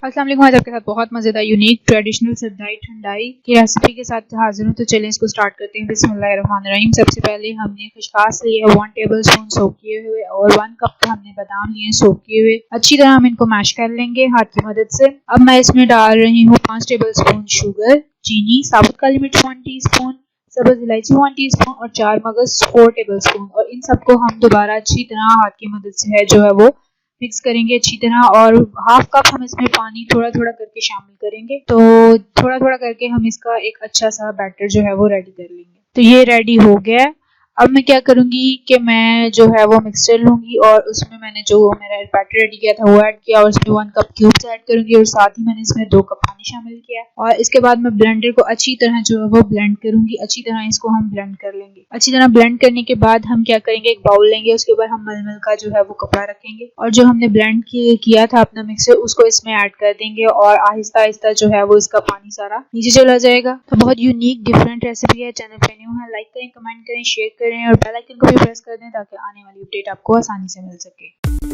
अस्सलाम वालेकुम। आज आपके साथ बहुत मज़ेदार यूनिक ट्रेडिशनल सरदाई ठंडाई की रेसिपी के साथ हाजिर हूँ। तो चलिए इसको स्टार्ट करते हैं। बिस्मिल्लाहिर्रहमानिर्रहीम। सबसे पहले हमने खसखस लिए है 1 टेबलस्पून सोक किए हुए और 1 कप हमने बादाम लिए सोक किए हुए। अच्छी तरह हम इनको मैश कर लेंगे हाथ की मदद से। अब मैं इसमें डाल रही हूँ 5 टेबलस्पून शुगर, चीनी, साबुत काली मिर्च 1 टीस्पून, सब्ज़ इलायची 1 टीस्पून और 4 मगज 4 टेबलस्पून। और इन सबको हम दोबारा अच्छी तरह हाथ की मदद से है जो है वो मिक्स करेंगे अच्छी तरह। और हाफ कप हम इसमें पानी थोड़ा थोड़ा करके शामिल करेंगे। तो थोड़ा थोड़ा करके हम इसका एक अच्छा सा बैटर जो है वो रेडी कर लेंगे। तो ये रेडी हो गया है। अब मैं क्या करूँगी कि मैं जो है वो मिक्सचर लूँगी और उसमें मैंने जो मेरा बैटर रेडी किया था वो ऐड किया और उसमें 1 कप क्यूब्स ऐड करूँगी और साथ ही मैंने इसमें 2 कप पानी शामिल किया और इसके बाद मैं ब्लेंडर को अच्छी तरह जो है वो ब्लेंड करूँगी। अच्छी तरह इसको हम ब्लेंड कर लेंगे। अच्छी तरह ब्लेंड करने के बाद हम क्या करेंगे, एक बाउल लेंगे, उसके ऊपर हम मलमल का जो है वो कपड़ा रखेंगे और जो हमने ब्लेंड किया था अपना मिक्सर उसको इसमें ऐड कर देंगे और आहिस्ता आहिस्ता जो है वो इसका पानी सारा नीचे चला जाएगा। तो बहुत यूनिक डिफरेंट रेसिपी है। चैनल पे न्यू है, लाइक करें, कमेंट करें, शेयर करें और बेल आइकन को भी प्रेस कर दें ताकि आने वाली अपडेट आपको आसानी से मिल सके।